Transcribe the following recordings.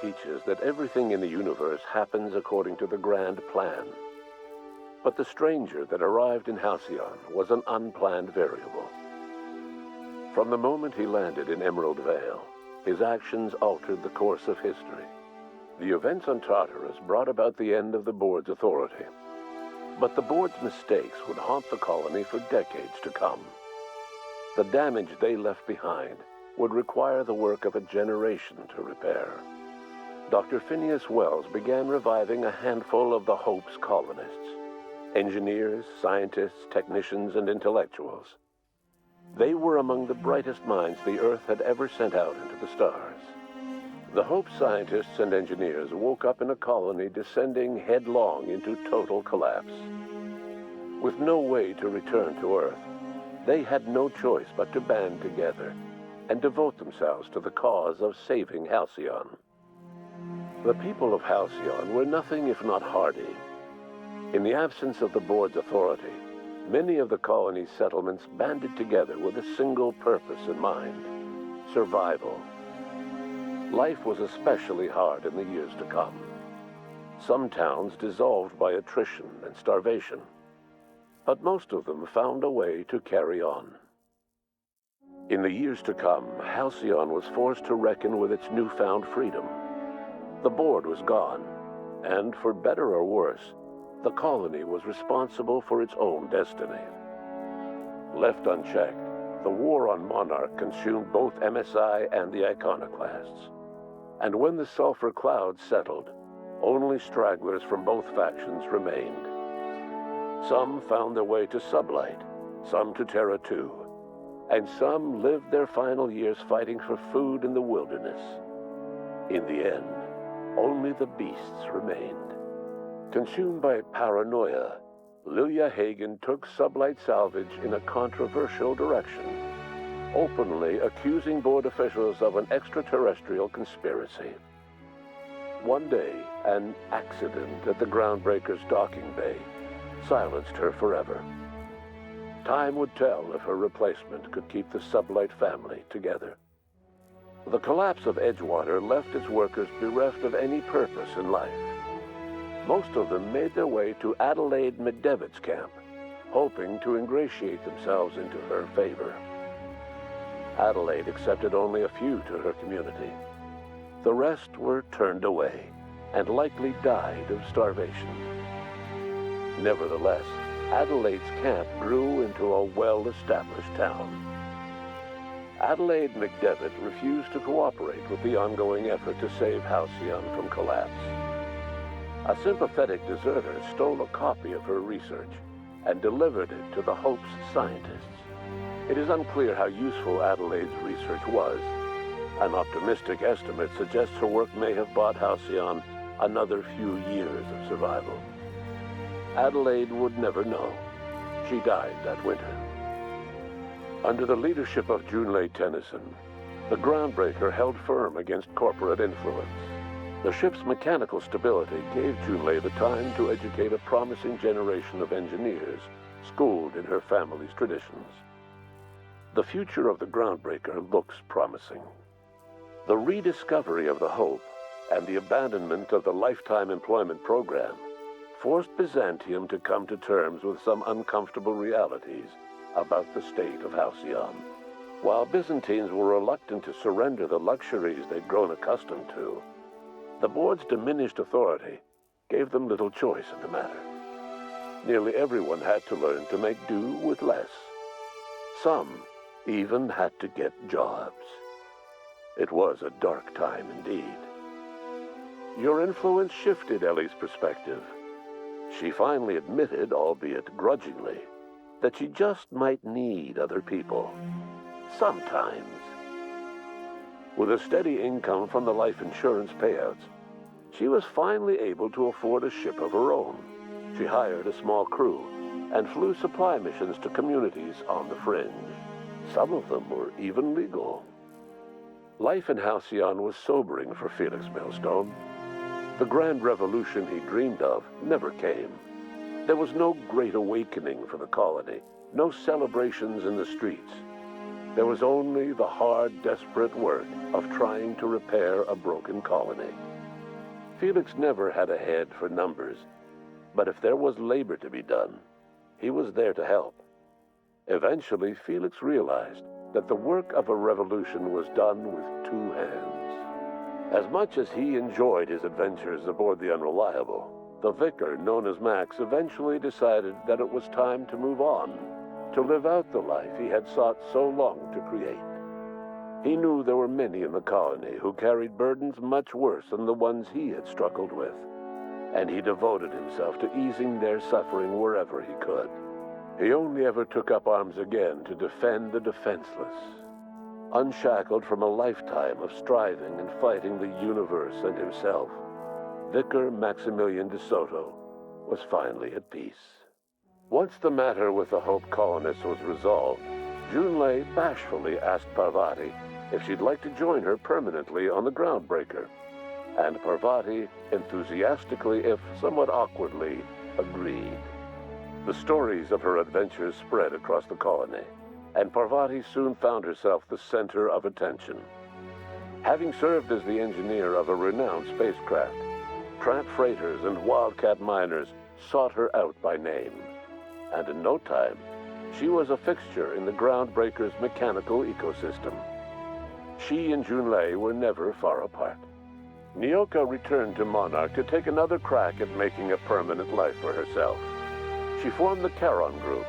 teaches that everything in the universe happens according to the grand plan. But the stranger that arrived in Halcyon was an unplanned variable. From the moment he landed in Emerald Vale, his actions altered the course of history. The events on Tartarus brought about the end of the board's authority. But the board's mistakes would haunt the colony for decades to come. The damage they left behind would require the work of a generation to repair. Dr. Phineas Wells began reviving a handful of the Hope's colonists, engineers, scientists, technicians, and intellectuals. They were among the brightest minds the Earth had ever sent out into the stars. The Hope scientists and engineers woke up in a colony descending headlong into total collapse. With no way to return to Earth, they had no choice but to band together and devote themselves to the cause of saving Halcyon. The people of Halcyon were nothing if not hardy. In the absence of the board's authority, many of the colony's settlements banded together with a single purpose in mind: survival. Life was especially hard in the years to come. Some towns dissolved by attrition and starvation, but most of them found a way to carry on. In the years to come, Halcyon was forced to reckon with its newfound freedom. The board was gone, and for better or worse, the colony was responsible for its own destiny. Left unchecked, the war on Monarch consumed both MSI and the Iconoclasts. And when the sulfur cloud settled, only stragglers from both factions remained. Some found their way to Sublight, some to Terra 2, and some lived their final years fighting for food in the wilderness. In the end, only the beasts remained. Consumed by paranoia, Lilia Hagen took Sublight Salvage in a controversial direction, openly accusing board officials of an extraterrestrial conspiracy. One day, an accident at the Groundbreaker's docking bay silenced her forever. Time would tell if her replacement could keep the Sublight family together. The collapse of Edgewater left its workers bereft of any purpose in life. Most of them made their way to Adelaide McDevitt's camp, hoping to ingratiate themselves into her favor. Adelaide accepted only a few to her community. The rest were turned away and likely died of starvation. Nevertheless, Adelaide's camp grew into a well-established town. Adelaide McDevitt refused to cooperate with the ongoing effort to save Halcyon from collapse. A sympathetic deserter stole a copy of her research and delivered it to the Hope's scientists. It is unclear how useful Adelaide's research was. An optimistic estimate suggests her work may have bought Halcyon another few years of survival. Adelaide would never know. She died that winter. Under the leadership of Junlei Tennyson, the Groundbreaker held firm against corporate influence. The ship's mechanical stability gave Junlei the time to educate a promising generation of engineers schooled in her family's traditions. The future of the Groundbreaker looks promising. The rediscovery of the Hope and the abandonment of the lifetime employment program forced Byzantium to come to terms with some uncomfortable realities about the state of Halcyon. While Byzantines were reluctant to surrender the luxuries they'd grown accustomed to, the board's diminished authority gave them little choice in the matter. Nearly everyone had to learn to make do with less. Some even had to get jobs. It was a dark time indeed. Your influence shifted Ellie's perspective. She finally admitted, albeit grudgingly, that she just might need other people. Sometimes. With a steady income from the life insurance payouts, she was finally able to afford a ship of her own. She hired a small crew and flew supply missions to communities on the fringe. Some of them were even legal. Life in Halcyon was sobering for Felix Millstone. The grand revolution he dreamed of never came. There was no great awakening for the colony, no celebrations in the streets. There was only the hard, desperate work of trying to repair a broken colony. Felix never had a head for numbers, but if there was labor to be done, he was there to help. Eventually, Felix realized that the work of a revolution was done with two hands. As much as he enjoyed his adventures aboard the Unreliable, the vicar, known as Max, eventually decided that it was time to move on, to live out the life he had sought so long to create. He knew there were many in the colony who carried burdens much worse than the ones he had struggled with, and he devoted himself to easing their suffering wherever he could. He only ever took up arms again to defend the defenseless. Unshackled from a lifetime of striving and fighting the universe and himself, Vicar Maximilian de Soto was finally at peace. Once the matter with the Hope colonists was resolved, Junlei bashfully asked Parvati if she'd like to join her permanently on the Groundbreaker, and Parvati enthusiastically, if somewhat awkwardly, agreed. The stories of her adventures spread across the colony, and Parvati soon found herself the center of attention. Having served as the engineer of a renowned spacecraft, tramp freighters and wildcat miners sought her out by name, and in no time, she was a fixture in the Groundbreaker's mechanical ecosystem. She and Junlei were never far apart. Nyoka returned to Monarch to take another crack at making a permanent life for herself. She formed the Charon Group,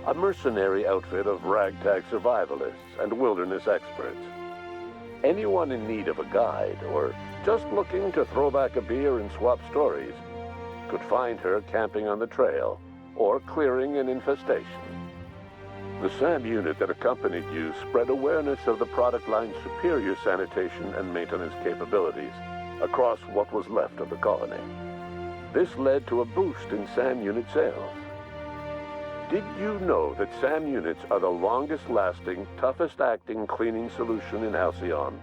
a mercenary outfit of ragtag survivalists and wilderness experts. Anyone in need of a guide or just looking to throw back a beer and swap stories could find her camping on the trail or clearing an infestation. The SAM unit that accompanied you spread awareness of the product line's superior sanitation and maintenance capabilities across what was left of the colony. This led to a boost in SAM unit sales. Did you know that SAM units are the longest-lasting, toughest-acting cleaning solution in Halcyon?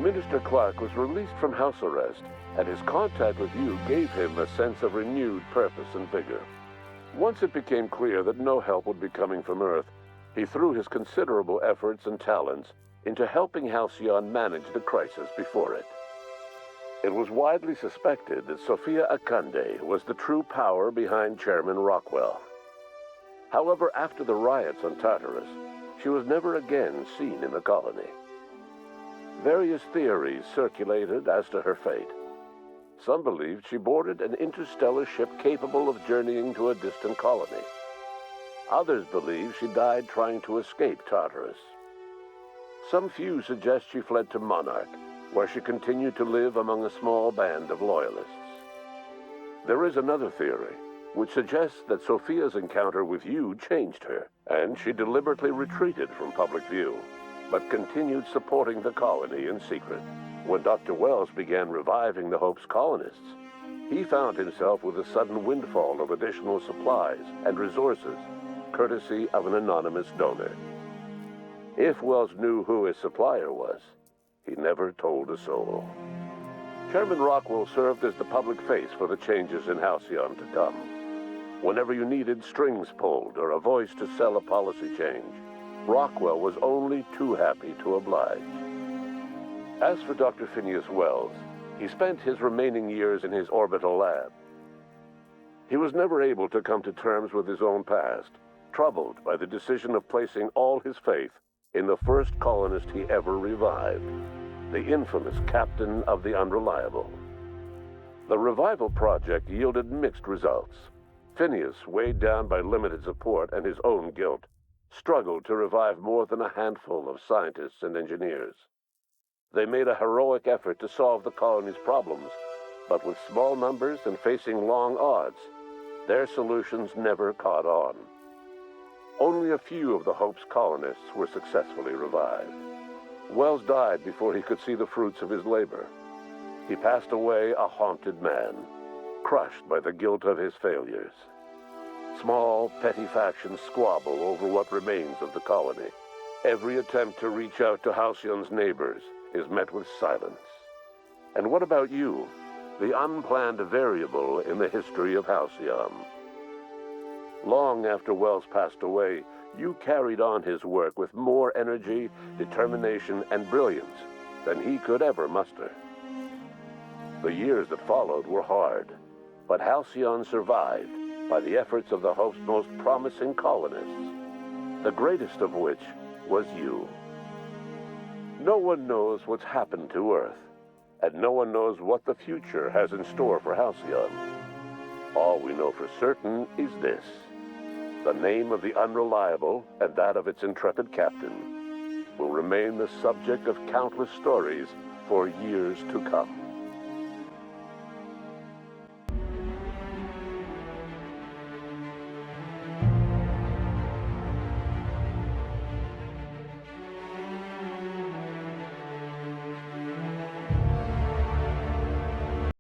Minister Clark was released from house arrest, and his contact with you gave him a sense of renewed purpose and vigor. Once it became clear that no help would be coming from Earth, he threw his considerable efforts and talents into helping Halcyon manage the crisis before it. It was widely suspected that Sophia Akande was the true power behind Chairman Rockwell. However, after the riots on Tartarus, she was never again seen in the colony. Various theories circulated as to her fate. Some believed she boarded an interstellar ship capable of journeying to a distant colony. Others believed she died trying to escape Tartarus. Some few suggest she fled to Monarch, where she continued to live among a small band of loyalists. There is another theory, which suggests that Sophia's encounter with you changed her, and she deliberately retreated from public view, but continued supporting the colony in secret. When Dr. Wells began reviving the Hope's colonists, he found himself with a sudden windfall of additional supplies and resources, courtesy of an anonymous donor. If Wells knew who his supplier was, he never told a soul. Chairman Rockwell served as the public face for the changes in Halcyon to come. Whenever you needed strings pulled or a voice to sell a policy change, Rockwell was only too happy to oblige. As for Dr. Phineas Wells, he spent his remaining years in his orbital lab. He was never able to come to terms with his own past, troubled by the decision of placing all his faith in the first colonist he ever revived, the infamous captain of the Unreliable. The revival project yielded mixed results. Phineas, weighed down by limited support and his own guilt, struggled to revive more than a handful of scientists and engineers. They made a heroic effort to solve the colony's problems, but with small numbers and facing long odds, their solutions never caught on. Only a few of the Hope's colonists were successfully revived. Wells died before he could see the fruits of his labor. He passed away a haunted man, crushed by the guilt of his failures. Small, petty factions squabble over what remains of the colony. Every attempt to reach out to Halcyon's neighbors is met with silence. And what about you, the unplanned variable in the history of Halcyon? Long after Wells passed away, you carried on his work with more energy, determination, and brilliance than he could ever muster. The years that followed were hard, but Halcyon survived by the efforts of the hope's most promising colonists, the greatest of which was you. No one knows what's happened to Earth, and no one knows what the future has in store for Halcyon. All we know for certain is this: the name of the Unreliable and that of its intrepid captain will remain the subject of countless stories for years to come.